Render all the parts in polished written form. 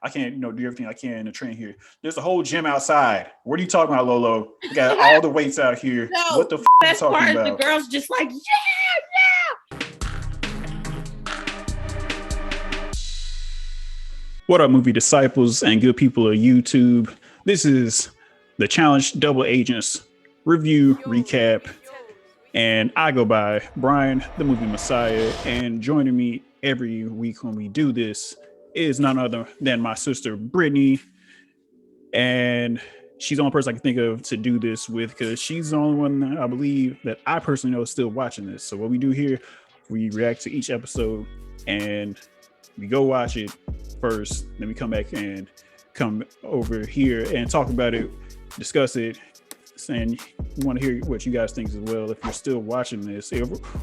I can't, do everything I can to train here. There's a whole gym outside. What are you talking about, Lolo? You got all the weights out here. No, what the f are you talking about? The girls just like, yeah. What up, movie disciples and good people of YouTube? This is the Challenge Double Agents review recap. And I go by Brian, the movie Messiah. And joining me every week when we do this is none other than my sister, Brittany. And she's the only person I can think of to do this with because she's the only one I believe that I personally know is still watching this. So what we do here, we react to each episode and we go watch it first. Then we come back and come over here and talk about it, discuss it. And we want to hear what you guys think as well. If you're still watching this,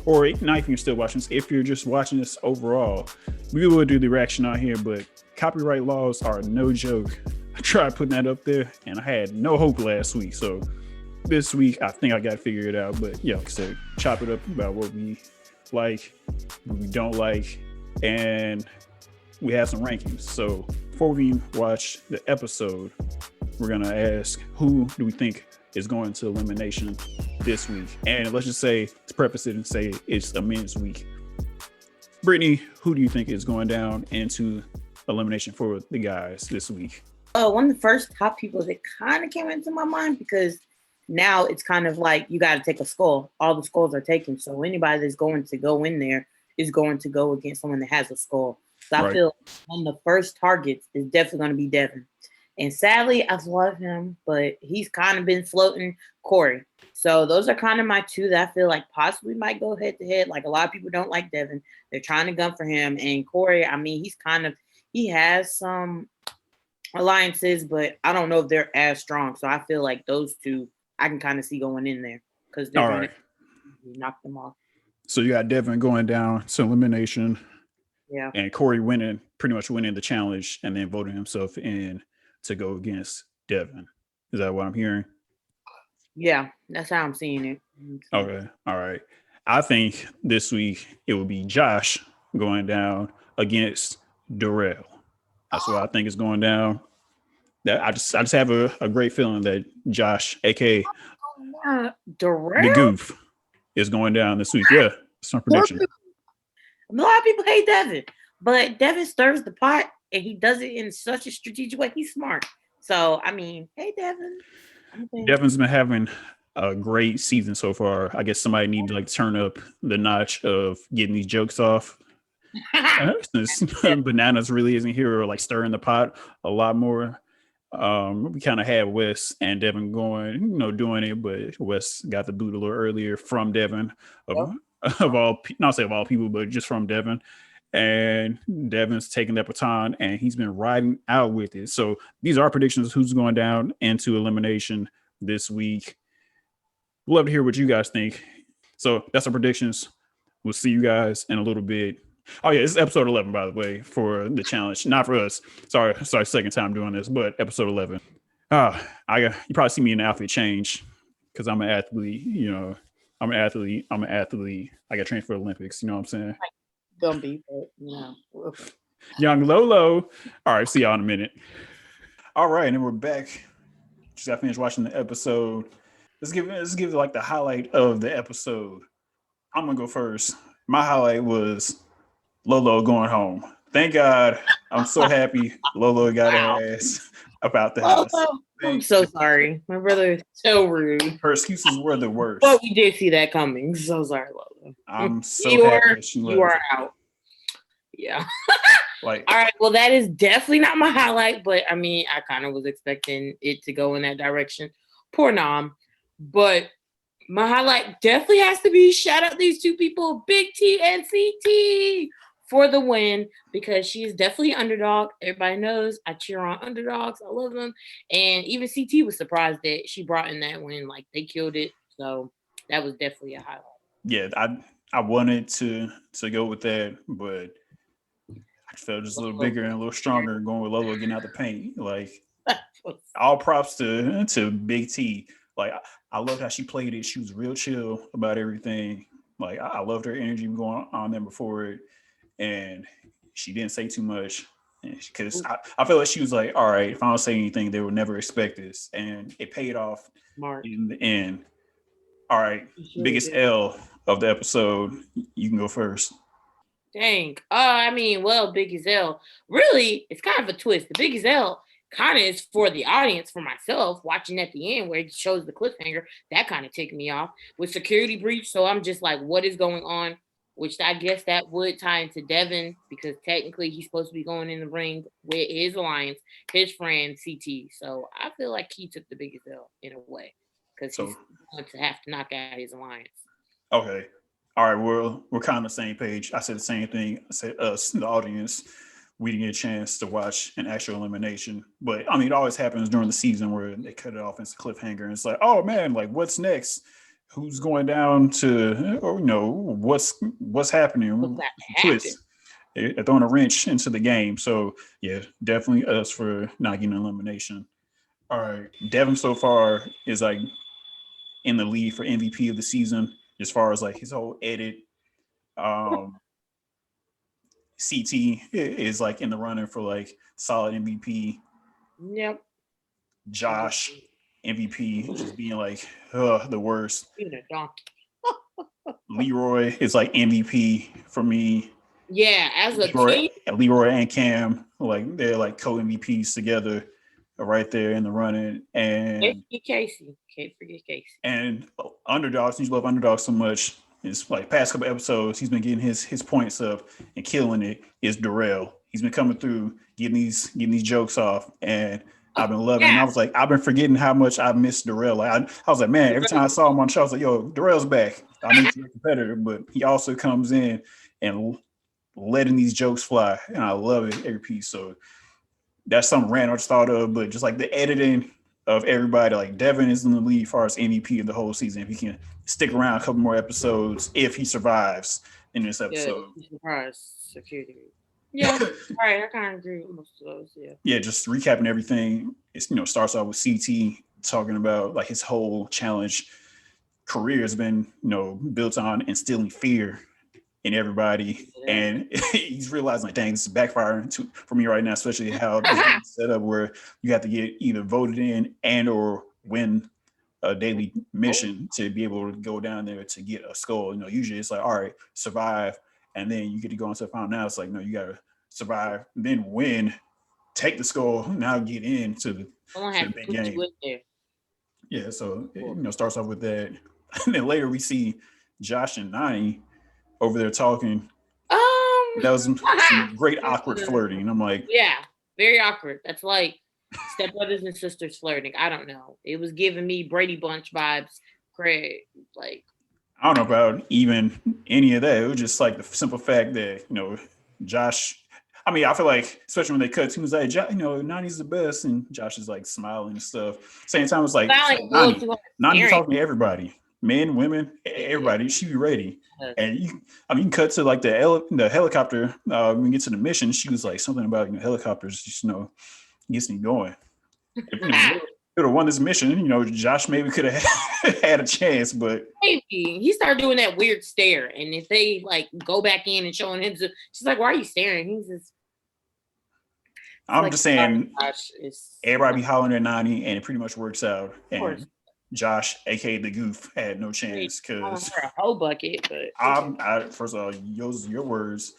or not if you're still watching this, if you're just watching this overall, we will do the reaction out here. But copyright laws are no joke. I tried putting that up there, and I had no hope last week. So this week, I think I got to figure it out. But yeah, like I said, chop it up about what we like, what we don't like, and we have some rankings. So before we watch the episode, we're gonna ask who do we think is going to elimination this week. And let's just say, to preface it and say it's a men's week. Brittany, who do you think is going down into elimination for the guys this week? One of the first top people that kind of came into my mind, because now it's kind of like you got to take a skull. All the skulls are taken. So anybody that's going to go in there is going to go against someone that has a skull. So I feel one of the first targets is definitely going to be Devin. And sadly, I've loved him, but he's kind of been floating Corey. So those are kind of my two that I feel like possibly might go head to head. Like a lot of people don't like Devin. They're trying to gun for him. And Corey, I mean, he has some alliances, but I don't know if they're as strong. So I feel like those two I can kind of see going in there because they're going to knock them off. So you got Devin going down to elimination. Yeah. And Corey pretty much winning the challenge and then voting himself in to go against Devin. Is that what I'm hearing? Yeah, that's how I'm seeing it. Okay. All right. I think this week it will be Josh going down against Darrell. That's what I think is going down. That I just have a great feeling that Josh, aka Darrell, the Goof, is going down this week. Yeah, it's my prediction. A lot of people hate Devin, but Devin stirs the pot and he does it in such a strategic way. He's smart. So, I mean, hey, Devin. Devin's been having a great season so far. I guess somebody needs to like turn up the notch of getting these jokes off. Since Bananas really isn't here or like stirring the pot a lot more. We kind of had Wes and Devin going, doing it, but Wes got the boot a little earlier from Devin of all, not say of all people, but just from Devin. And Devin's taking that baton and he's been riding out with it. So these are predictions who's going down into elimination this week. Love to hear what you guys think. So that's our predictions. We'll see you guys in a little bit. Oh yeah, this is episode 11, by the way, for the challenge. Not for us. Sorry, second time doing this, but episode 11. You probably see me in the outfit change because I'm an athlete. I'm an athlete. I got trained for Olympics. You know what I'm saying? Gonna be, but Young Lolo. All right, see y'all in a minute. All right, and then we're back. Just got finished watching the episode. Let's give like the highlight of the episode. I'm gonna go first. My highlight was Lolo going home. Thank God. I'm so happy Lolo got her ass about the house. I'm so sorry. My brother is so rude. Her excuses were the worst. But we did see that coming. So sorry, Lolo. I'm so happy you are out. Yeah. All right. Well, that is definitely not my highlight, but I mean, I kind of was expecting it to go in that direction. Poor Nam. But my highlight definitely has to be shout out these two people, Big T and CT, for the win, because she is definitely an underdog. Everybody knows I cheer on underdogs. I love them. And even CT was surprised that she brought in that win. Like, they killed it. So that was definitely a highlight. Yeah, I wanted to go with that, but I felt just a little bigger and a little stronger going with Lolo getting out the paint. Like, all props to Big T. Like, I loved how she played it. She was real chill about everything. Like, I loved her energy going on there before it. And she didn't say too much. Because I feel like she was like, all right, if I don't say anything, they will never expect this. And it paid off Smart. in the end. All right, Sure biggest did. L of the episode. You can go first. Dang. I mean, well, Biggie's L. Really, it's kind of a twist. The Biggie's L kind of is for the audience, for myself, watching at the end where it shows the cliffhanger. That kind of ticked me off with security breach. So I'm just like, what is going on? Which I guess that would tie into Devin because technically he's supposed to be going in the ring with his alliance, his friend CT. So I feel like he took the biggest L in a way because he's going to have to knock out his alliance. Okay. All right, we're kind of on the same page. I said the same thing. I said us, the audience, we didn't get a chance to watch an actual elimination. But I mean, it always happens during the season where they cut it off as a cliffhanger. And it's like, oh man, like what's next? Who's going down to, or what's happening? What's that Twist. They're throwing a wrench into the game. So yeah, definitely us for not getting an elimination. All right, Devin so far is like in the lead for MVP of the season as far as like his whole edit. CT is like in the running for like solid MVP. Yep. Josh MVP just being like the worst. Being a donkey. Leroy is like MVP for me. Yeah, as a team. Leroy and Cam, like they're like co-MVPs together, right there in the running. And Casey, can't forget Casey. And underdogs, you love underdogs so much. It's like past couple episodes, he's been getting his points up and killing it. Is Darrell? He's been coming through, getting these jokes off, and I've been loving. Yeah. And I was like, I've been forgetting how much I missed Darrell. Like I was like, man, every time I saw him on the show, I was like, yo, Darrell's back. I need to be a competitor, but he also comes in and letting these jokes fly, and I love it every piece. So that's something random I just thought of, but just like the editing of everybody, like Devin is in the lead as far as MVP of the whole season. If he can stick around a couple more episodes, if he survives in this episode. Yeah, surprise security. Yeah, all right. I kind of agree with most of those. Yeah. Yeah, just recapping everything. It's starts off with CT talking about like his whole challenge career has been built on instilling fear in everybody, and he's realizing like, dang, this is backfiring for me right now, especially how it's set up where you have to get either voted in and or win a daily mission to be able to go down there to get a skull. Usually it's like, all right, survive, and then you get to go into the final. Now it's like, no, you gotta survive, then win, take the skull, now get into the big game. Yeah, so it starts off with that, and then later we see Josh and Nani over there talking. That was some great awkward flirting. I'm like, yeah, very awkward. That's like stepbrothers and sisters flirting. I don't know. It was giving me Brady Bunch vibes. Craig, like, I don't know about even any of that. It was just like the simple fact that Josh. I mean, I feel like especially when they cut, he was like, Nani's the best, and Josh is like smiling and stuff. Same time, it's like Nani talking to everybody. Men, women, everybody. She be ready, and you cut to like the helicopter. When we get to the mission, she was like something about helicopters. Just gets me going. If could have won this mission, Josh maybe could have had a chance, but maybe he started doing that weird stare. And if they like go back in and showing him, she's like, "Why are you staring?" He's just. I'm like, just saying, everybody be hollering at Nani, and it pretty much works out. And Josh, aka the Goof, had no chance because a whole bucket. But first of all, your words.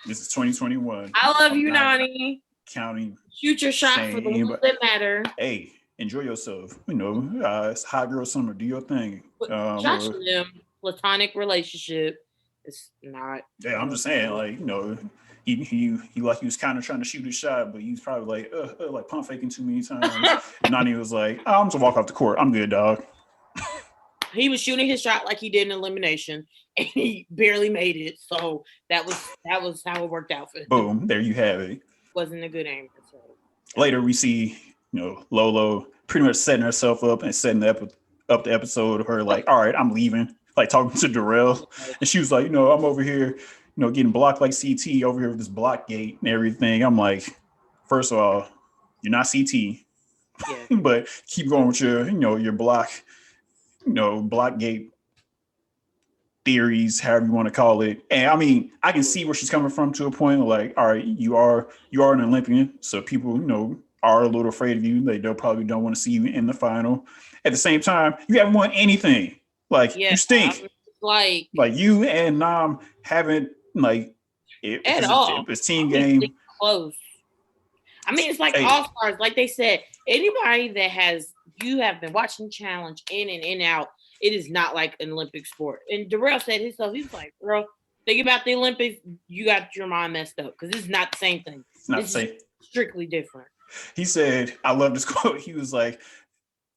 This is 2021. I love you, Nani. Counting future shot shame, for the ones that matter. Hey, enjoy yourself. It's hot girl summer. Do your thing. Josh and them platonic relationship. It's not. Yeah, I'm just saying, like he like he was kind of trying to shoot his shot, but he was probably like pump faking too many times. And Nani was like, I'm just walk off the court. I'm good, dog. He was shooting his shot like he did in Elimination, and he barely made it. So that was how it worked out for him. Boom, there you have it. Wasn't a good aim. So. Later, we see Lolo pretty much setting herself up and setting up the episode of her like, all right, I'm leaving. Like talking to Darrell, and she was like, I'm over here, getting blocked like CT over here with this block gate and everything. I'm like, first of all, you're not CT, but keep going with your block, block gate theories, however you want to call it. And I mean, I can see where she's coming from to a point. Like, all right, you are an Olympian, so people, are a little afraid of you. They'll probably don't want to see you in the final. At the same time, you haven't won anything. Like, Yeah, you stink. like You and Nam haven't like if at it's all. a team I don't even think game. close. I mean, it's like Hey, all stars. Like they said, anybody that you have been watching challenge in and in out, it is not like an Olympic sport. And Darrell said himself, he was like, bro, think about the Olympics, you got your mind messed up because it's not the same thing. it's not the This is same. strictly different. He said, I love this quote. He was like,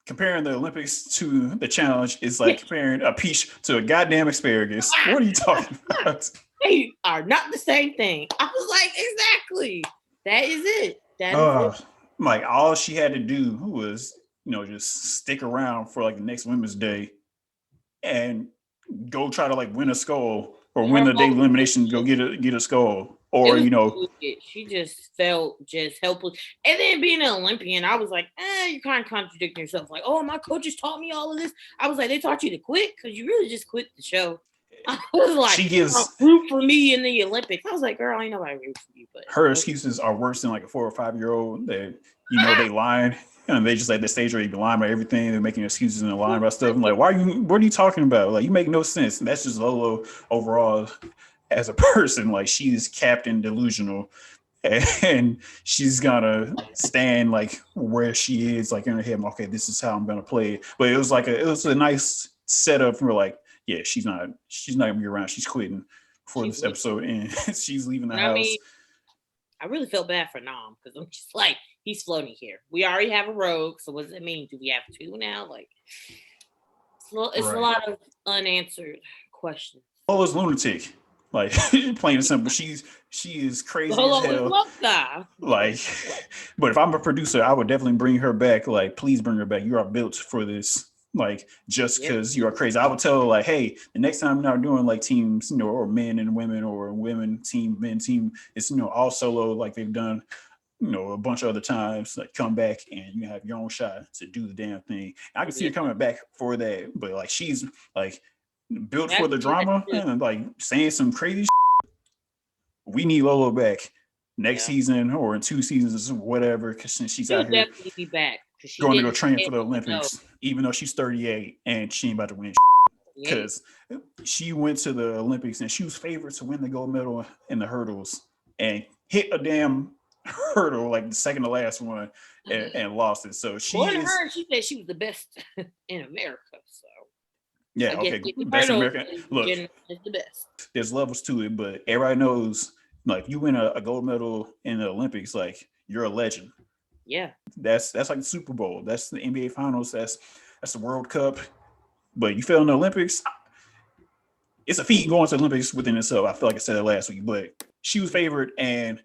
comparing the Olympics to the challenge is like comparing a peach to a goddamn asparagus. What are you talking about? They are not the same thing. I was like, exactly. That is it. That is it. Like all she had to do was, just stick around for like the next Women's Day and go try to like win a skull or win the day elimination, go get a skull. Or, she just felt just helpless. And then being an Olympian, I was like, you're kind of contradicting yourself. Like, oh, my coaches taught me all of this. I was like, they taught you to quit because you really just quit the show. I was like, she gives root for me in the Olympics. I was like, girl, ain't nobody root for you. But her excuses are worse than like a 4 or 5-year-old that they lied and they just like the stage ready to be lying about everything. They're making excuses and lying about stuff. I'm like, what are you talking about? Like, you make no sense. And that's just Lolo overall as a person. Like, she's captain delusional. And she's gonna stand like where she is, like in her head. Okay, this is how I'm gonna play it. But it was a nice setup for like, yeah, she's not gonna be around. She's quitting for this episode, and she's leaving the house. I mean, I really felt bad for Nam because I'm just like, he's floating here. We already have a rogue, so what does it mean? Do we have two now? Like, it's a lot of unanswered questions. Lola's lunatic. Like, plain and simple. She is crazy as hell. Like, but if I'm a producer, I would definitely bring her back. Like, please bring her back. You are built for this. Like, just because you are crazy. I would tell her, like, hey, the next time you're not doing like teams, or men and women or women team, men team, it's all solo like they've done, a bunch of other times. Like, come back and you have your own shot to do the damn thing. And I can see her coming back for that, but like she's like built for the drama and like saying some crazy shit. We need Lolo back next season or in 2 seasons or whatever, because since she's out here definitely be back going to go train for the Olympics, even though she's 38 and she ain't about to win because she went to the Olympics and she was favored to win the gold medal in the hurdles and hit a damn hurdle like the second to last one and lost it. So she said she was the best in America. So yeah, okay, best American. Look, is the best. There's levels to it, but everybody knows, like, if you win a gold medal in the Olympics, like, you're a legend. Yeah, that's like the Super Bowl. That's the NBA Finals. That's the World Cup. But you fail in the Olympics, it's a feat going to the Olympics within itself. I feel like I said it last week, but she was favored, and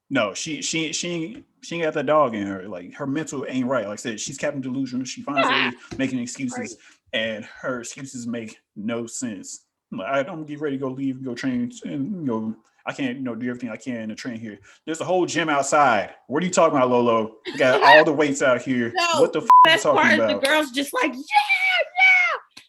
no, she ain't got that dog in her. Like, her mental ain't right. Like I said, she's captain delusional. She finds ways making excuses, and her excuses make no sense. Like, I'm getting ready to go leave and go train, and I can't do everything I can to train here. There's a whole gym outside. What are you talking about, Lolo? We got all the weights out here. No, what the f are you talking about? The girls just like, yeah.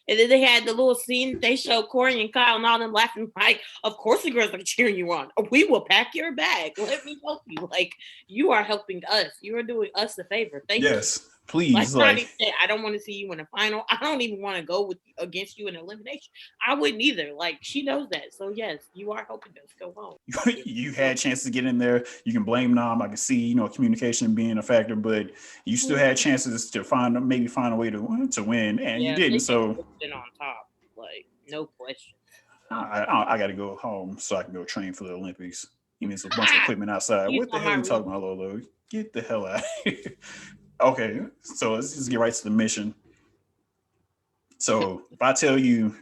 And then they had the little scene they showed Corey and Kyle and all them laughing like, of course the girls are cheering you on. We will pack your bag. Let me help you. Like, you are helping us. You are doing us a favor. Thank you. Yes, please. Like said, I don't want to see you in the final. I don't even want to go against you in elimination. I wouldn't either. Like, she knows that. So yes, you are helping us go home. You had chances to get in there. You can blame Nam. I can see, communication being a factor, but you still had chances to maybe find a way to win, and you didn't. So been on top, like, no question. I got to go home so I can go train for the Olympics. There's a bunch of equipment outside. What the hell are you talking about, Lolo? Get the hell out of here. Okay, so let's just get right to the mission. So if I tell you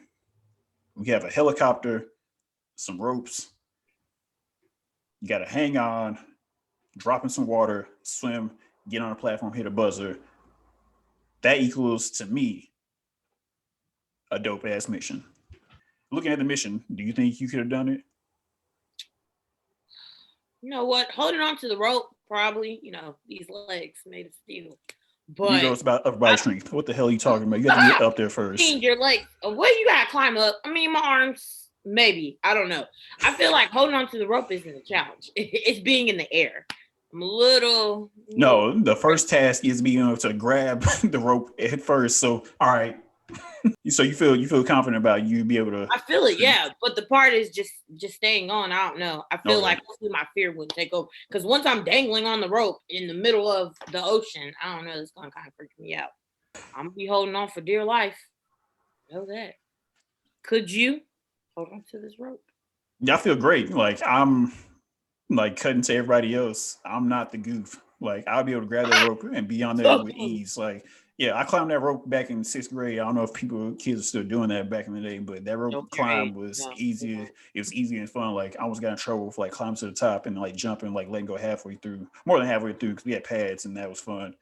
we have a helicopter, some ropes, you got to hang on, drop in some water, swim, get on a platform, hit a buzzer, that equals, to me, a dope-ass mission. Looking at the mission, do you think you could have done it? You know what? Holding on to the rope, probably. These legs made of steel. But It's about upper body strength. What the hell are you talking about? You got to get up there first. Your legs. What you gotta climb up? I mean, my arms. Maybe I don't know. I feel like holding on to the rope isn't a challenge. It's being in the air. I'm a little. No, the first task is being able to grab the rope at first. So, all right. So you feel confident about you be able to. I feel it, yeah. But the part is just staying on. I don't know. I feel Okay. like my fear wouldn't take over because once I'm dangling on the rope in the middle of the ocean, I don't know. It's gonna kind of freak me out. I'm gonna be holding on for dear life. Know that. Could you hold on to this rope? Yeah, I feel great. Like I'm like cutting to everybody else. I'm not the goof. Like I'll be able to grab that rope and be on there with ease. Like, yeah, I climbed that rope back in 6th grade. I don't know if kids are still doing that back in the day, but that rope climb was easier. It was easy and fun. Like I almost got in trouble with like climbing to the top and like jumping, like letting go halfway through, more than halfway through, because we had pads and that was fun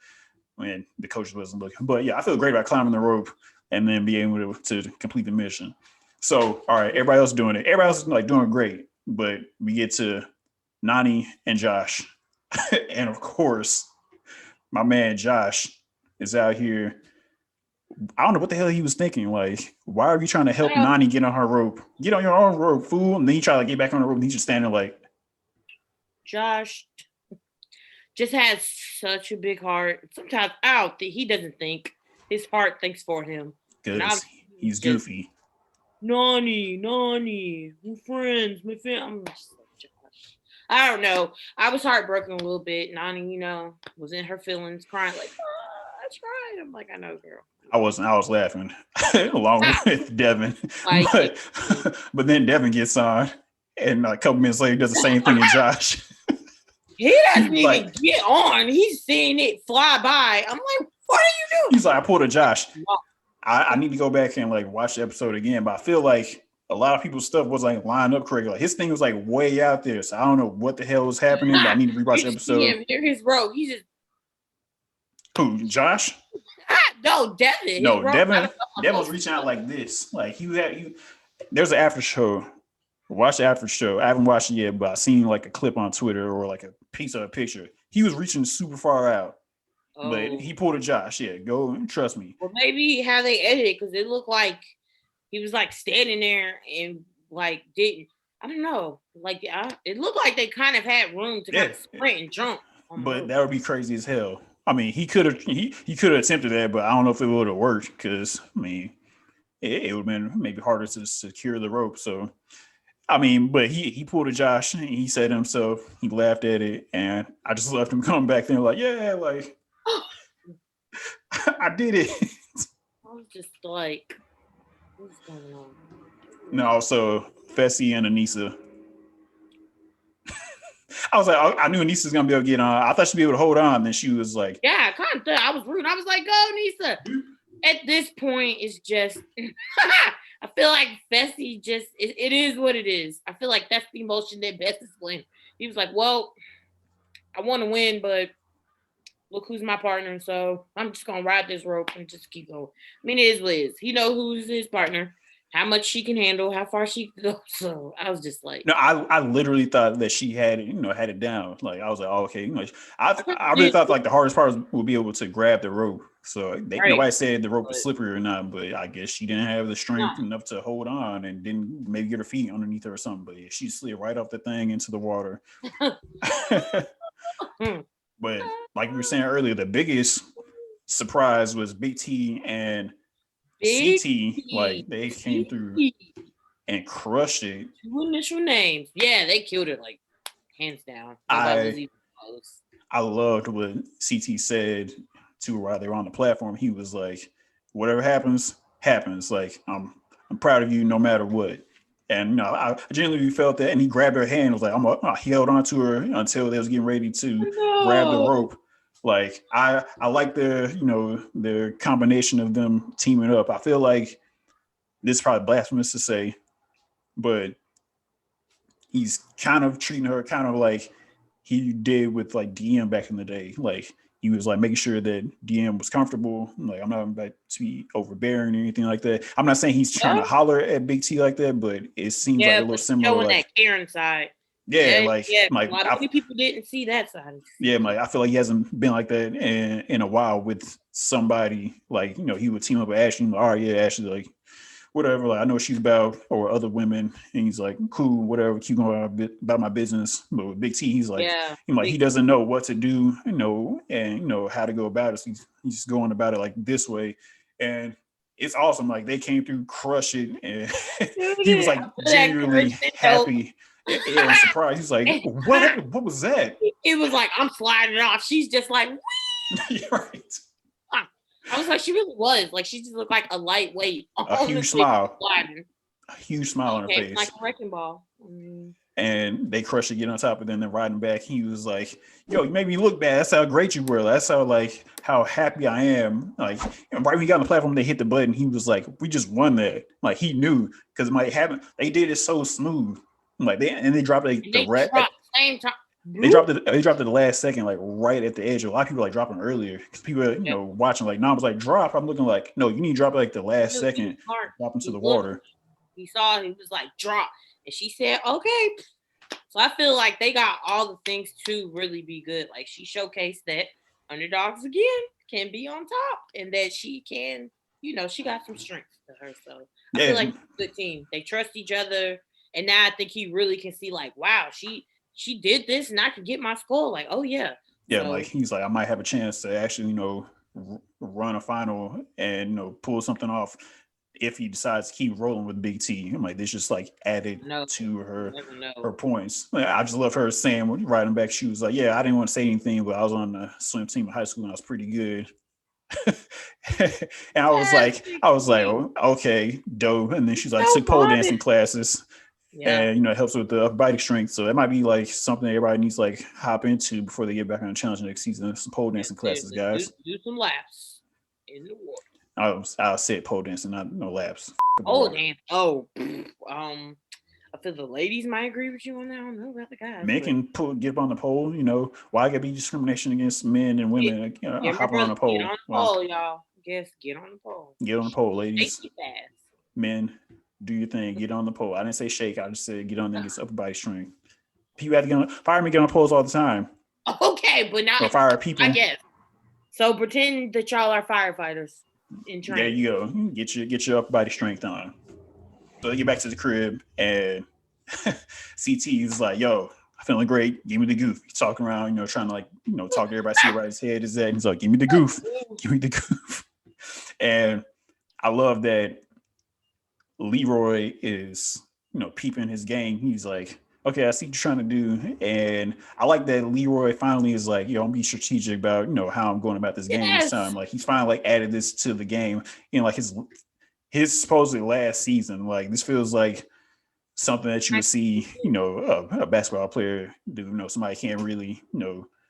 when the coach wasn't looking. But yeah, I feel great about climbing the rope and then being able to complete the mission. So, all right, everybody else doing it. Everybody else is like doing great, but we get to Nani and Josh. And of course, my man Josh is out here. I don't know what the hell he was thinking. Like, why are you trying to help Nani get on her rope? Get on your own rope, fool. And then you try to get back on the rope and he's just standing like. Josh just has such a big heart. Sometimes I don't think he doesn't think. His heart thinks for him. Because he's goofy. Nani, my friends, my family. I'm just like, Josh. I don't know. I was heartbroken a little bit. Nani, was in her feelings, crying like, I tried. I'm like, I know, girl. I wasn't. I was laughing along with Devin, like, but then Devin gets on, and a couple minutes later does the same thing as Josh. He doesn't even get on. He's seeing it fly by. I'm like, what are you doing? He's like, I pulled a Josh. I need to go back and like watch the episode again, but I feel like a lot of people's stuff was like lined up correctly. Like his thing was like way out there, so I don't know what the hell was happening. But I need to rewatch the episode. Hear his rope. He just who? Josh? No, Devin. No, Devin was reaching out like this. Like there's an after show. Watch the after show. I haven't watched it yet, but I seen like a clip on Twitter or like a piece of a picture. He was reaching super far out. But he pulled a Josh. Yeah, go and trust me. Well, maybe how they edited because it looked like he was like standing there and like didn't. I don't know. Like it looked like they kind of had room to kind of sprint and jump. But that would be crazy as hell. I mean, he could have attempted that, but I don't know if it would have worked because I mean, it would have been maybe harder to secure the rope. So I mean, but he pulled a Josh and he said himself. He laughed at it, and I just left him coming back there like, yeah, like. I did it. I was just like, what's going on? No, so Fessy and Anissa. I was like, I knew Anissa's gonna be able to get on. I thought she'd be able to hold on. Then she was like, yeah, kind of. I was rude. I was like, go, Anissa. At this point, it's just, I feel like Fessy just, it is what it is. I feel like that's the emotion that Bess is playing. He was like, well, I want to win, but look who's my partner, so I'm just gonna ride this rope and just keep going. I mean, it is what it is. He knows who's his partner, how much she can handle, how far she can go. So I was just like, no, I literally thought that she had it, had it down. Like I was like, oh, okay, I really thought like the hardest part would be able to grab the rope. So nobody said the rope was slippery or not, but I guess she didn't have the strength enough to hold on and didn't maybe get her feet underneath her or something. But yeah, she slid right off the thing into the water. But like we were saying earlier, the biggest surprise was Big T and CT. Like they came through and crushed it. Two initial names. Yeah, they killed it like hands down. I loved what CT said to while they were on the platform. He was like, whatever happens, happens. Like I'm proud of you no matter what. And I genuinely felt that, and he grabbed her hand. Was like, he held on to her until they was getting ready to grab the rope. Like I like their combination of them teaming up. I feel like this is probably blasphemous to say, but he's kind of treating her kind of like he did with like DM back in the day. Like he was like making sure that DM was comfortable. Like I'm not about to be overbearing or anything like that. I'm not saying he's trying to holler at Big T like that, but it seems like a little similar. Showing like, that Karen side. Yeah, Yeah. like A lot of people didn't see that side. yeah, like I feel like he hasn't been like that in a while with somebody. Like, he would team up with Ashley. Like, all right, yeah, Ashley, like whatever. Like I know what she's about, or other women, and he's like, cool, whatever. Keep going about my business. But with Big T, he's like, he doesn't know what to do, and how to go about it. So he's just going about it like this way, and it's awesome. Like they came through, crush it, and he was like genuinely happy. And surprised. He's like, what was that? It was like, I'm sliding off. She's just like, right. I was like, she really was. Like, she just looked like a lightweight. A huge smile. A huge smile on her face. Like a wrecking ball. And they crushed it, get on top of them, and then riding back, he was like, yo, you made me look bad. That's how great you were. That's how happy I am. Like, right when he got on the platform, they hit the button. He was like, we just won that. Like, he knew, because they did it so smooth. Like, they dropped the rat. Same time. They dropped it at the last second, like right at the edge. A lot of people like dropping earlier because people are, watching. Like, Nam was like, drop. I'm looking like, no, you need to drop it like the last second, drop into the water. He saw it, he was like, drop. And she said, okay. So I feel like they got all the things to really be good. Like, she showcased that underdogs again can be on top, and that she can, she got some strength to her. So I feel like it's a good team. They trust each other. And now I think he really can see, like, wow, she did this and I could get my score. Like, oh yeah. Yeah, so, like he's like, I might have a chance to actually, run a final and pull something off if he decides to keep rolling with Big T. I'm like, this just like added to her points. I just love her saying when riding back, she was like, yeah, I didn't want to say anything, but I was on the swim team in high school and I was pretty good. And I was like, oh, okay, dope. And then she's like, took pole dancing classes. Yeah. And it helps with the upper body strength. So that might be like something everybody needs to like hop into before they get back on the challenge next season. Some pole dancing classes, guys. Do some laps in the water. I said pole dancing, not no laps. Oh damn. Oh, I feel the ladies might agree with you on that. I don't know about the guys. Men can get up on the pole. Why gotta be discrimination against men and women? Hop on the pole. Get on the pole, y'all. Yes, get on the pole. Get on the pole, ladies. Men. Do your thing, get on the pole. I didn't say shake, I just said get on there and get upper body strength. People have to get on firemen get on poles all the time. Okay, but not fire people. I guess. So pretend that y'all are firefighters in training. There you go. Get your upper body strength on. So they get back to the crib and CT is like, yo, I'm feeling great. Give me the goof. He's talking around, trying to like, talk to everybody, see where his head is at. He's like, give me the goof. Give me the goof. And I love that Leroy is, peeping his game. He's like, okay, I see what you're trying to do. And I like that Leroy finally is like, I'm be strategic about, how I'm going about this game this time. Like he's finally like added this to the game in like his supposedly last season. Like this feels like something that you would see, a basketball player do. Somebody can't really,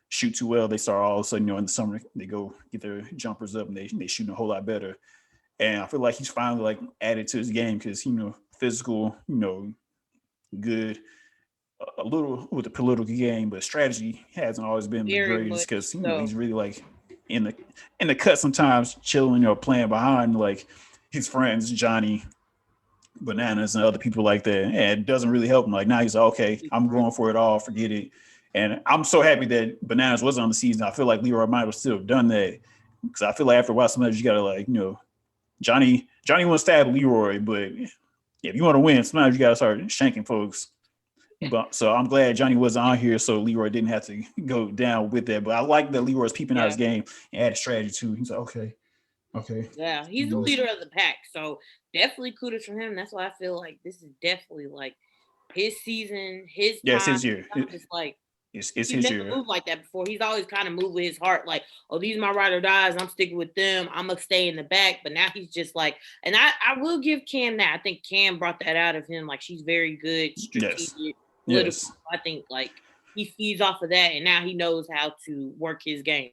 shoot too well. They start all of a sudden, in the summer, they go get their jumpers up and they shoot a whole lot better. And I feel like he's finally like added to his game because, physical, good, a little with the political game, but strategy hasn't always been the greatest because, he's really like in the cut sometimes chilling, playing behind like his friends, Johnny, Bananas and other people like that. And it doesn't really help him. Like now he's like, okay, I'm going for it all, forget it. And I'm so happy that Bananas wasn't on the season. I feel like Leroy might have still done that because I feel like after a while, sometimes you got to like, Johnny won't stab Leroy, but if you want to win, sometimes you got to start shanking folks. But so I'm glad Johnny wasn't on here, so Leroy didn't have to go down with that. But I like that Leroy's peeping out his game and added strategy too. He's like, okay. Yeah, he's the leader of the pack, so definitely kudos for him. That's why I feel like this is definitely like his season, his time. Yeah, it's his year. It's like it's his year. Moved like that before. He's always kind of moved with his heart, like, oh, these are my ride or dies. I'm sticking with them. I'm gonna stay in the back. But now he's just like, and I will give Cam that. I think Cam brought that out of him. Like she's very good, strategic, political. I think like he feeds off of that, and now he knows how to work his game.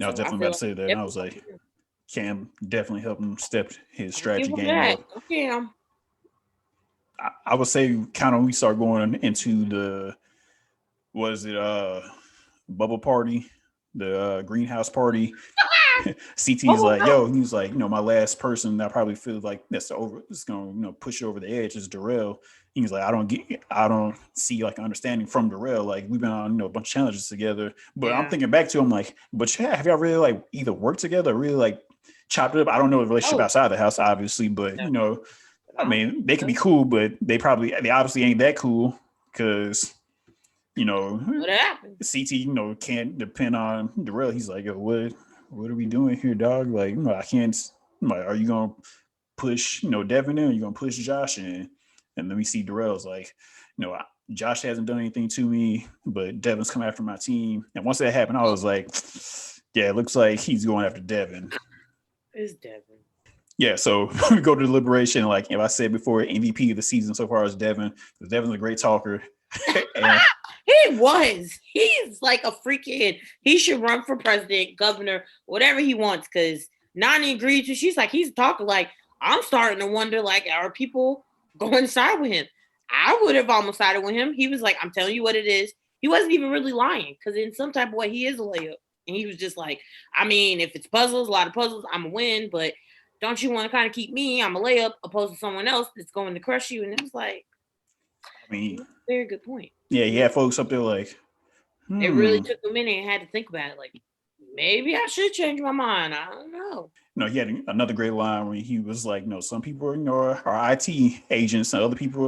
I was definitely about to say that. And I was like, Cam definitely helped him step his strategy game up. Cam. I would say kind of we start going into the bubble party, the greenhouse party. CT's like, yo, he was like, my last person that I probably feel like that's over, it's gonna, push it over the edge is Darrell. He's like, I don't see like understanding from Darrell. Like we've been on, a bunch of challenges together. But I'm thinking back to him like, but have y'all really like either worked together or really like chopped it up? I don't know the relationship outside the house, obviously, but I mean, they could be cool, but they obviously ain't that cool because what happened? CT, can't depend on Darrell. He's like, yo, what are we doing here, dog? Like, I can't. Like, are you gonna push, Devin in? Or are you gonna push Josh in? And then we see Darrell's like, Josh hasn't done anything to me, but Devin's come after my team. And once that happened, I was like, yeah, it looks like he's going after Devin. It's Devin. Yeah, so we go to deliberation. Like if I said before, MVP of the season so far is Devin. Devin's a great talker. And he was. He's like a freaking. He should run for president, governor, whatever he wants. Because Nani agreed to. She's like, he's talking like. I'm starting to wonder, like, are people going to side with him? I would have almost sided with him. He was like, I'm telling you what it is. He wasn't even really lying because in some type of way, he is a layup. And he was just like, I mean, if it's puzzles, a lot of puzzles, I'm a win. But don't you want to kind of keep me? I'm a layup opposed to someone else that's going to crush you. And it was like, I mean, very good point. Yeah, he had folks up there like, It really took a minute and had to think about it. Like, maybe I should change my mind. I don't know. He had another great line where he was like, some people, are IT agents, and other people,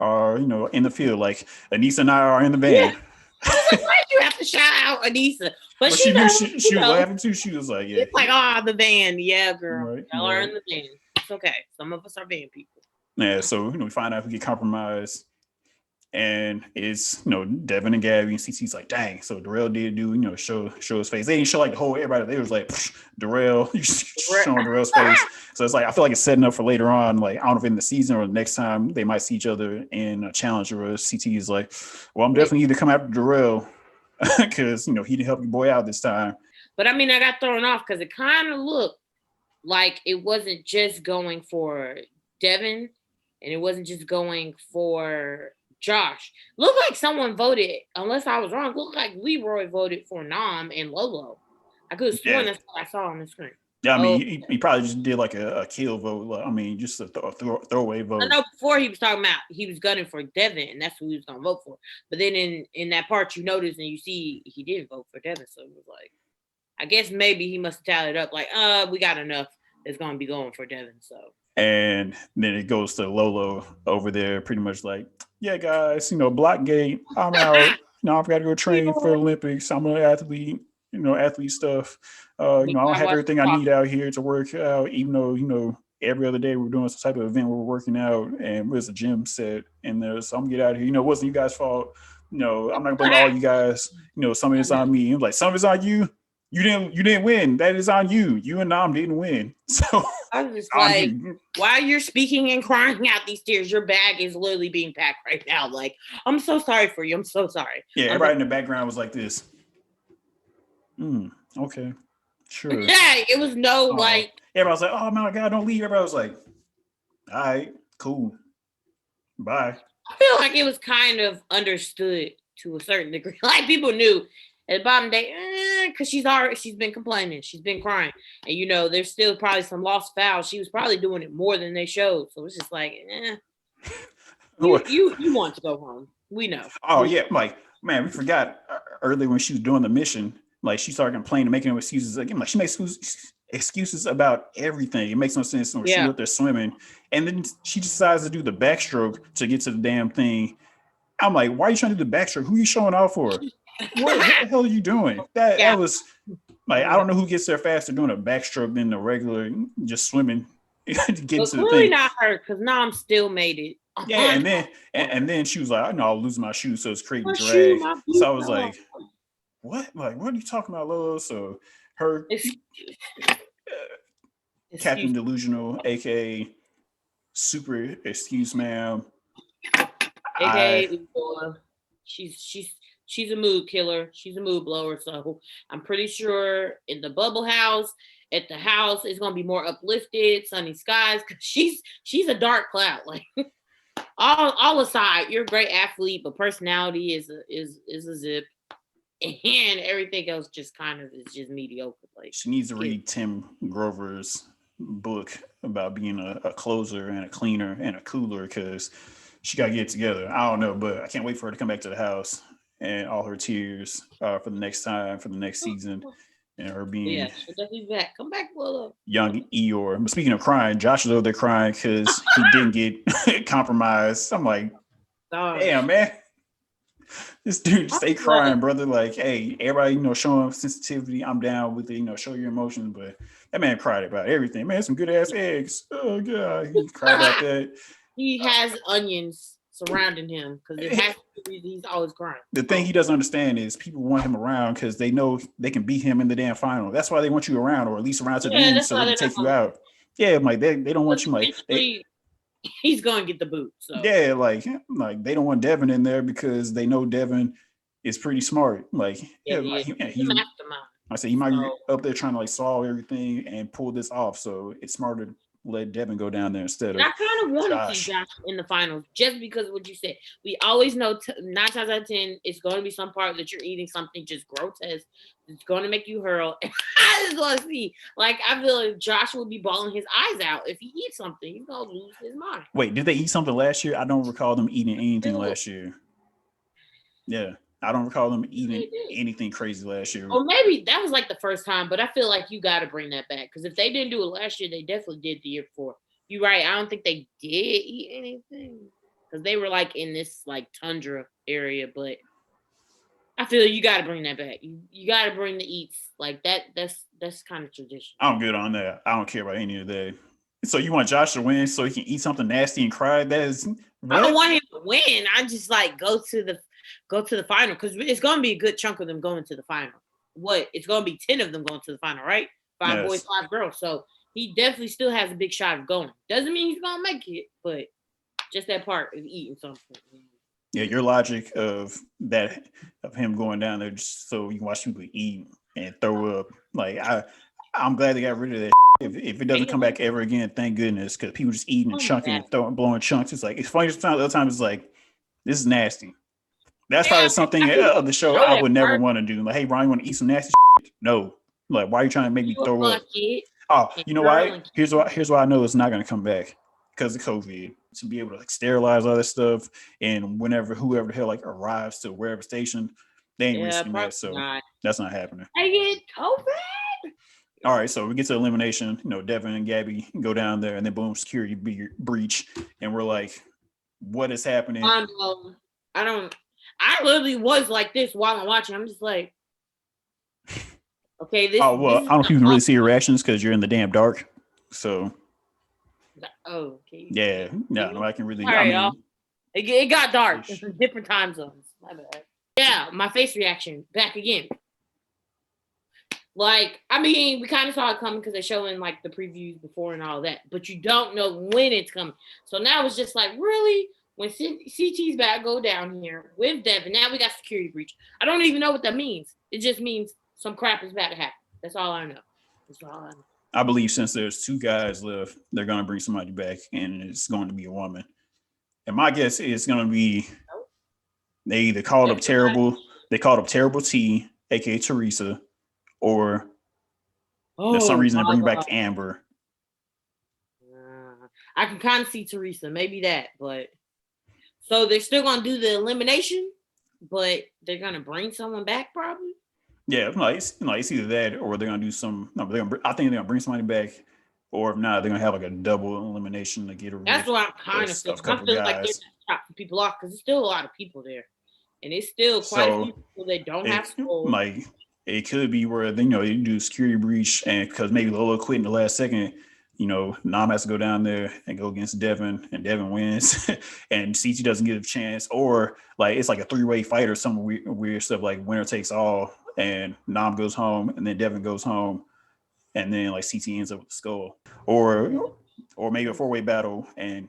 are, in the field. Like Anissa and I are in the van. Yeah. I was like, why did you have to shout out Anissa? But she was laughing too. She was like, yeah. It's like, the van. Yeah, girl. Right, y'all are in the van. It's okay. Some of us are van people. Yeah, so, we find out we get compromised. And it's, Devin and Gabby and CT's like, dang. So Darrell did do, show his face. They didn't show like the whole everybody. They was like, Darrell, showing Darrell's face. So it's like, I feel like it's setting up for later on. Like, I don't know if in the season or the next time they might see each other in a challenge where CT is like, well, I'm definitely either come after Darrell because, he didn't help your boy out this time. But I mean, I got thrown off because it kind of looked like it wasn't just going for Devin and it wasn't just going for Josh. Looked like someone voted, unless I was wrong, looked like Leroy voted for Nam and Lolo. I could have sworn that's what I saw on the screen. Yeah, I mean, he probably just did like a kill vote. I mean, just a throwaway vote. I know before he was talking about he was gunning for Devin, and that's who he was going to vote for. But then in that part, you notice and you see he didn't vote for Devin. So it was like, I guess maybe he must have tallied up like, we got enough that's going to be going for Devin. So. And then it goes to Lolo over there, pretty much like, yeah, guys, block gate. I'm out. I've got to go train for the Olympics. I'm an athlete, athlete stuff. I don't have everything I need out here to work out, even though, every other day we're doing some type of event where we're working out and there's a gym set in there. So I'm gonna get out of here. It wasn't you guys' fault. I'm not gonna blame all you guys. Some of it's on me. I'm like, some of it's on you. You didn't win. That is on you. You and Nam didn't win. So I was just like, while you're speaking and crying out these tears, your bag is literally being packed right now. Like, I'm so sorry for you. I'm so sorry. Yeah, everybody in the background was like this. Okay, sure. Yeah, it was like. Everybody was like, oh my God, don't leave. Everybody was like, all right, cool. Bye. I feel like it was kind of understood to a certain degree. Like people knew. At the bottom day, because she's been complaining, she's been crying, and there's still probably some lost fouls. She was probably doing it more than they showed, so it's just like, you want to go home. We know. Oh yeah, like man, we forgot earlier when she was doing the mission. Like she started complaining, making excuses again. Like she makes excuses about everything. It makes no sense when she's out there swimming, and then she decides to do the backstroke to get to the damn thing. I'm like, why are you trying to do the backstroke? Who are you showing off for? What the hell are you doing? That was like, I don't know who gets there faster doing a backstroke than the regular just swimming to get to the thing. Not her, because Nam still made it. Yeah, and then she was like, I know I'll lose my shoes, so it's creating drag. So I was like, what? Like, what are you talking about, Lolo? So her Captain Delusional, aka Super Excuse Ma'am. AKA she's a mood killer. She's a mood blower. So I'm pretty sure in the bubble house, at the house, it's gonna be more uplifted, sunny skies. Cause she's a dark cloud. Like all aside, you're a great athlete, but personality is a zip. and everything else just kind of is just mediocre. Like she needs to read Tim Grover's book about being a closer and a cleaner and a cooler because she got to get it together. I don't know, but I can't wait for her to come back to the house and all her tears for the next time, for the next season, and her being she'll definitely be back. Come back, Lolo. young Eeyore. But speaking of crying, Josh is over there crying because he didn't get compromised. I'm like, damn, man. This dude stay crying, brother. Like, hey, everybody, showing sensitivity. I'm down with it, show your emotions. But that man cried about everything. Man, some good ass eggs. Oh god, he cried about that. He has onions surrounding him because it has to be. He's always crying. The thing he doesn't understand is people want him around because they know they can beat him in the damn final. That's why they want you around, or at least around to the end, so they can take you out. Yeah, like they don't want you like. He's gonna get the boot. So. Yeah, like they don't want Devin in there because they know Devin is pretty smart. Like, he's a mastermind. I say he might be up there trying to like solve everything and pull this off. So it's smarter to let Devin go down there instead of. I kind of want to see Josh in the finals just because of what you said. We always know 9 times out of 10 it's going to be some part that you're eating something just grotesque. It's going to make you hurl. I just want to see. Like, I feel like Josh will be bawling his eyes out if he eats something. He's going to lose his mind. Wait, did they eat something last year? I don't recall them eating anything last year. Yeah. I don't recall them eating anything crazy last year. Or maybe that was like the first time, but I feel like you got to bring that back because if they didn't do it last year, they definitely did the year before. You're right. I don't think they did eat anything because they were like in this like tundra area, but I feel you got to bring that back. You got to bring the eats like that. That's kind of tradition. I'm good on that. I don't care about any of that. So you want Josh to win so he can eat something nasty and cry? That is. What? I don't want him to win. I just like go to the final because it's going to be a good chunk of them going to the final. It's going to be 10 of them going to the final, right? 5 boys, 5 girls. So he definitely still has a big shot of going. Doesn't mean he's going to make it, but just that part of eating something. Yeah, your logic of him going down there just so you can watch people eat and throw up. Like I'm glad they got rid of that. If it doesn't come back ever again, thank goodness, because people just eating and chunking and blowing chunks. It's like it's funny. The other time it's like this is nasty. That's probably something of the show I would never want to do. Like, hey, Brian, you want to eat some nasty shit? No. Like, why are you trying to make me throw up? Oh, you know why? Here's why I know it's not going to come back. Because of COVID. To be able to like sterilize all this stuff and whoever the hell like arrives to wherever station, they ain't risking that. So that's not happening. I get COVID. All right, so we get to elimination. Devin and Gabby go down there, and then boom, security breach, and we're like, "What is happening?" I literally was like this while I'm watching. I'm just like, okay, this. Oh well, I don't know if you can really see your reactions because you're in the damn dark. So. Oh, okay. Yeah, no, I can really. Sorry, I mean, it got dark. Different time zones. My bad. Yeah, my face reaction back again. Like, I mean, we kind of saw it coming because they're showing like the previews before and all that, but you don't know when it's coming. So now it's just like, really, when CT's back go down here with Devin, now we got security breach. I don't even know what that means. It just means some crap is about to happen. That's all I know. I believe since there's 2 guys left, they're going to bring somebody back, and it's going to be a woman. And my guess is going to be they either called up Terrible T, aka Teresa, or there's some reason to bring back Amber. I can kind of see Teresa, maybe that, but so they're still going to do the elimination, but they're going to bring someone back probably. Yeah, it's either that or they're gonna do some. No, I think they're gonna bring somebody back, or if not, they're gonna have like a double elimination to get rid. That's what I'm kind of feeling. I feel like they're chopping people off because there's still a lot of people there, and it's still quite a few people that don't have schools. Like it could be where they do security breach, and because maybe Lolo quit in the last second. Nam has to go down there and go against Devin, and Devin wins, and CT doesn't get a chance, or like it's like a 3-way fight or some weird stuff like winner takes all. And Nam goes home, and then Devin goes home, and then like CT ends up with the skull, or maybe a 4-way battle, and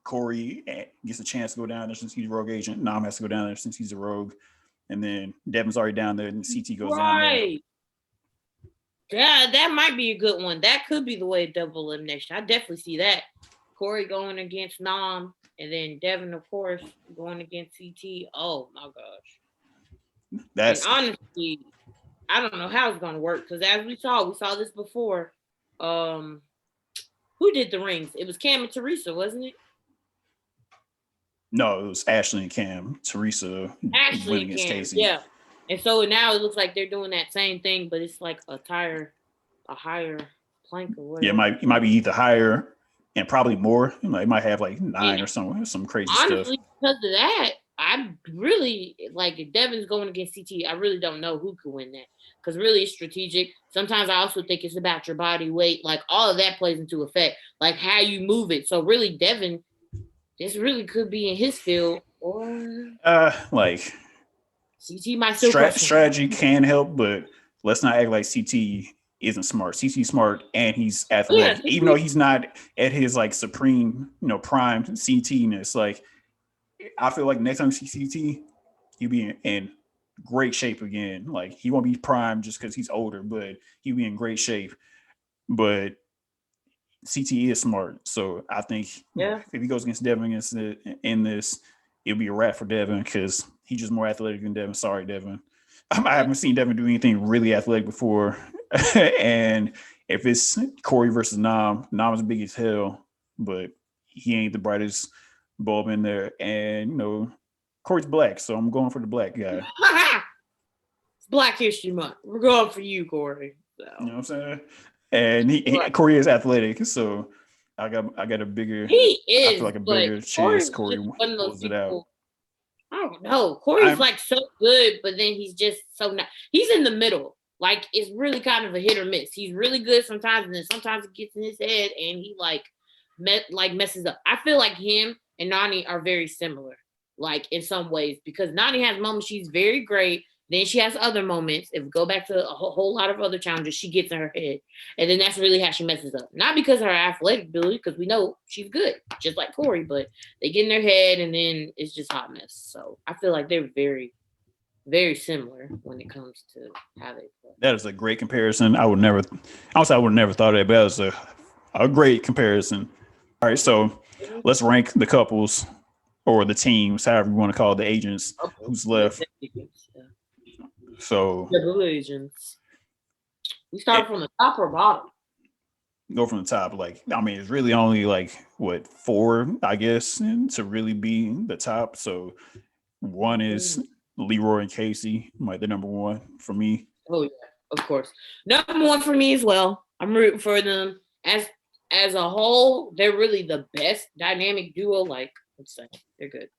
Corey gets a chance to go down there since he's a rogue agent. Nam has to go down there since he's a rogue, and then Devin's already down there, and CT goes down there. Yeah, that might be a good one. That could be the way of double elimination. I definitely see that. Corey going against Nam, and then Devin, of course, going against CT. Oh my gosh. That's honestly, I don't know how it's gonna work because as we saw this before. Who did the rings? It was Cam and Teresa, wasn't it? no, it was Ashley and Cam. Teresa Ashley went and against Cam, Casey. yeah. And so now it looks like they're doing that same thing, but it's like a higher plank or whatever. Yeah, it might be either higher and probably more. It might have like 9 or some crazy honestly, stuff. because of that, I really like if Devin's going against CT. I really don't know who could win that because really it's strategic. Sometimes I also think it's about your body weight, like all of that plays into effect, like how you move it. So really, Devin, this really could be in his field, or Like CT might still strategy can help, but let's not act like CT isn't smart. CT's smart and he's athletic, even though he's not at his like supreme, prime CT-ness. Like I feel like next time you see CT, he'll be in great shape again. Like he won't be prime just because he's older, but he'll be in great shape. But CT is smart, so I think if he goes against Devin in this, it'll be a wrap for Devin because he's just more athletic than Devin. Sorry, Devin. I haven't seen Devin do anything really athletic before. And if it's Corey versus Nam is big as hell, but he ain't the brightest bulb in there. And Corey's black, so I'm going for the black guy. It's Black History Month. We're going for you, Corey. So. You know what I'm saying? And Corey is athletic, so I got a bigger. He is. I feel like a bigger chance Corey pulls it out. I don't know. Corey's like so good, but then he's just so not. He's in the middle. Like it's really kind of a hit or miss. He's really good sometimes, and then sometimes it gets in his head, and he messes up. I feel like him and Nani are very similar, like in some ways, because Nani has moments she's very great. Then she has other moments. If we go back to a whole lot of other challenges, she gets in her head. And then that's really how she messes up. Not because of her athletic ability, because we know she's good, just like Corey, but they get in their head and then it's just hot mess. So I feel like they're very, very similar when it comes to how they play. That is a great comparison. I would never thought of it, but that was a great comparison. All right, so let's rank the couples or the teams, however you want to call it, the agents who's left. So Double agents. We start from the top or bottom? Go from the top. It's really only 4, I guess, to really be the top. So one is Leroy and Casey, the number one for me. Oh yeah, of course. Number one for me as well. I'm rooting for them. As a whole, they're really the best dynamic duo. Let's say they're good.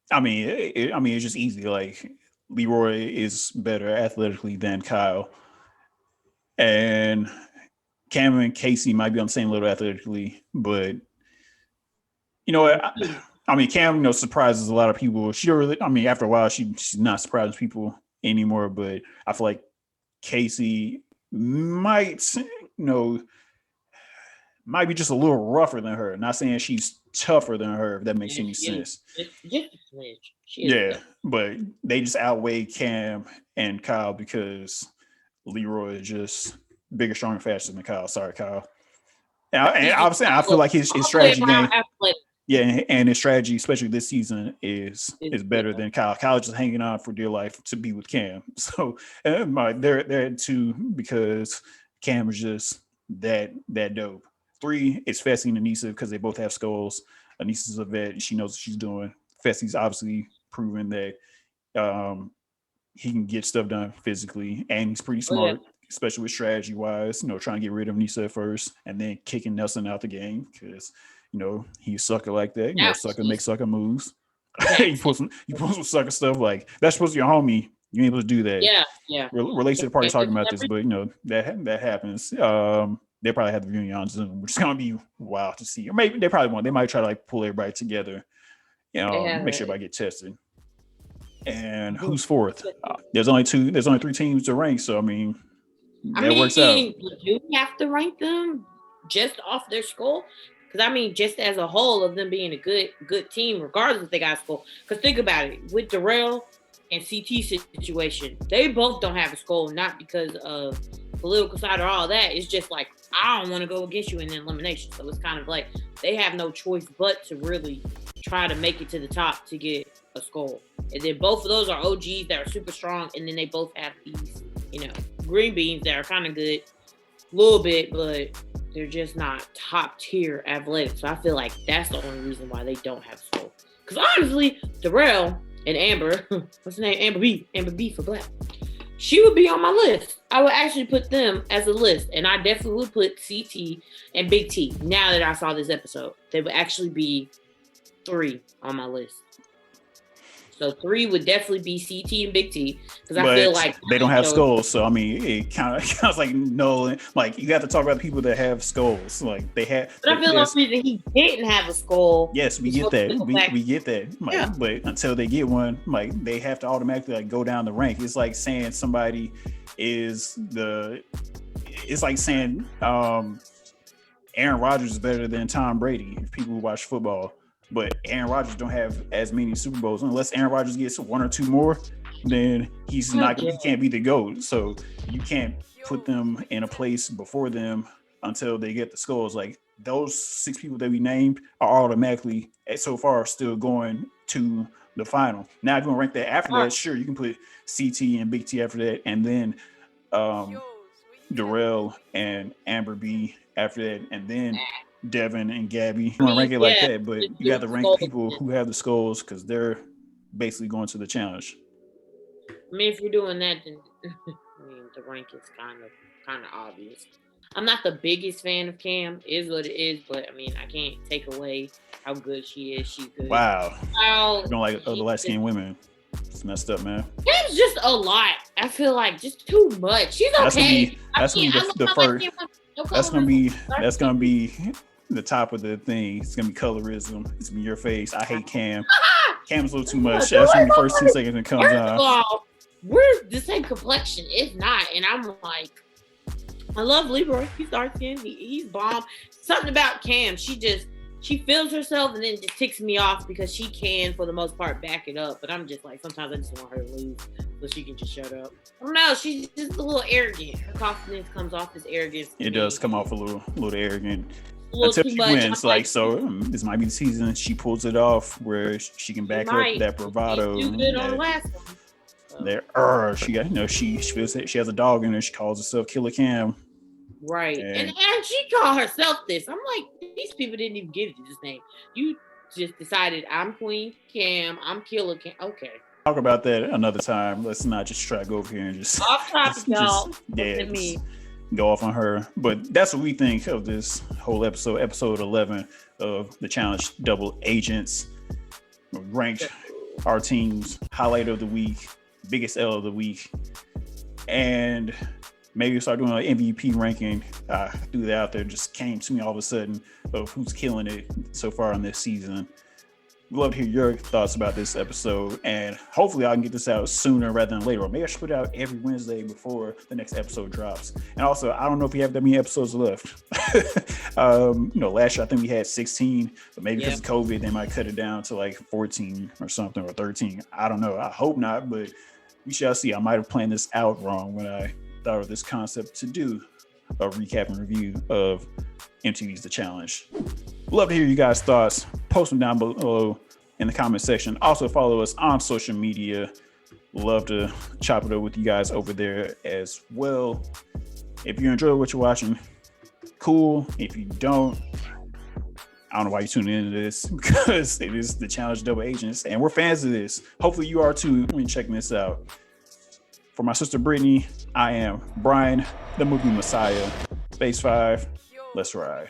It's just easy. Leroy is better athletically than Kyle. And Cam and Casey might be on the same level athletically, but you know what? Cam, surprises a lot of people. She really, after a while, she's not surprising people anymore. But I feel like Casey might be just a little rougher than her. Not saying she's tougher than her, if that makes any sense. Yeah, but they just outweigh Cam and Kyle because Leroy is just bigger, stronger, faster than Kyle. Sorry, Kyle. And I feel like his strategy game. Yeah, and his strategy, especially this season, is better than Kyle. Kyle's just hanging on for dear life to be with Cam. So they're at 2 because Cam is just that dope. 3 is Fessy and Anissa because they both have skulls. Anissa's a vet. She knows what she's doing. Fessy's obviously proven that he can get stuff done physically, and he's pretty smart, especially with strategy-wise, trying to get rid of Anissa at first and then kicking Nelson out the game because, he's a sucker like that. Sucker make sucker moves. you pull some sucker stuff that's supposed to be your homie. You ain't able to do that. Yeah. Relate to the party talking about this, but, that happens. They probably have the viewing on Zoom, which is going to be wild to see. Or maybe they probably won't. They might try to pull everybody together, make sure everybody get tested. And who's fourth? There's only 3 teams to rank, so that works out. You have to rank them just off their score, because just as a whole of them being a good team, regardless if they got a score. Because think about it, with Darrell and CT situation, they both don't have a score, not because of political side or all that. It's just I don't want to go against you in the elimination. So it's kind of they have no choice but to really try to make it to the top to get a score. And then both of those are OGs that are super strong. And then they both have these, green beans that are kind of good, a little bit, but they're just not top tier athletics. So I feel like that's the only reason why they don't have Skull. Because honestly, Darrell and Amber, what's her name? Amber B for Black. She would be on my list. I would actually put them as a list. And I definitely would put CT and Big T. Now that I saw this episode, they would actually be 3 on my list. So 3 would definitely be CT and Big T, because I feel like they don't have skulls. So I mean, it kind of sounds like no. Like you got to talk about the people that have skulls. Like they have. But I feel like he didn't have a skull. Yes, we get that. We get that. Like, yeah. But until they get one, like they have to automatically like go down the rank. It's like saying somebody is the. It's like saying Aaron Rodgers is better than Tom Brady. If people who watch football. But Aaron Rodgers don't have as many Super Bowls. Unless Aaron Rodgers gets 1 or 2 more, then he's not. He can't be the GOAT. So you can't put them in a place before them until they get the skulls. Like those 6 people that we named are automatically so far still going to the final. Now if you want to rank that after that, sure, you can put CT and Big T after that, and then Darrell and Amber B after that, and then Devin and Gabby. You want to rank it like that, but you got to rank people who have the skulls because they're basically going to the challenge. I mean, if you're doing that, then the rank is kind of obvious. I'm not the biggest fan of Cam, is what it is, but I mean, I can't take away how good she is. She's good. Wow. You don't like other light-skinned women. It's messed up, man. Cam's just a lot. I feel like just too much. She's okay. That's gonna be the top of the thing. It's gonna be colorism. It's gonna be your face. I hate Cam. Cam's a little too much. That's when the first 2 seconds it comes on. We're the same complexion. It's not, and I'm like, I love Leroy. He's dark skinned. He's bomb. Something about Cam. She feels herself and then just ticks me off because she can, for the most part, back it up. But I'm just like, sometimes I just want her to lose so she can just shut up. I don't know. She's just a little arrogant. Her confidence comes off as arrogance. It does come off a little arront. Until she wins, like, so this might be the season she pulls it off where she can back up that bravado. She's too good on the last one. She got, she feels that she has a dog in her. She calls herself Killer Cam. Right. And she called herself this. I'm like, these people didn't even give you this name. You just decided I'm Queen Cam, I'm Killer Cam. Okay. Talk about that another time. Let's not just try to go over here and just off topic, y'all. Go off on her. But that's what we think of this whole episode 11 of the Challenge Double Agents. We ranked our teams, highlight of the week, biggest L of the week, and maybe start doing an MVP ranking. Threw that out there, just came to me all of a sudden of who's killing it so far in this season. We'd love to hear your thoughts about this episode, and hopefully I can get this out sooner rather than later. Or maybe I should put it out every Wednesday before the next episode drops. And also, I don't know if we have that many episodes left. Last year I think we had 16, but maybe because of COVID, they might cut it down to like 14 or something, or 13. I don't know. I hope not, but we shall see. I might have planned this out wrong when I thought of this concept to do a recap and review of MTV's The Challenge. Love to hear you guys' thoughts. Post them down below in the comment section. Also follow us on social media. Love to chop it up with you guys over there as well. If you enjoy what you're watching, cool. If you don't, I don't know why you're tuning into this, because it is the Challenge Double Agents and we're fans of this. Hopefully you are too when you're checking this out. For my sister Brittany, I am Brian, the movie Messiah. Phase 5, let's ride.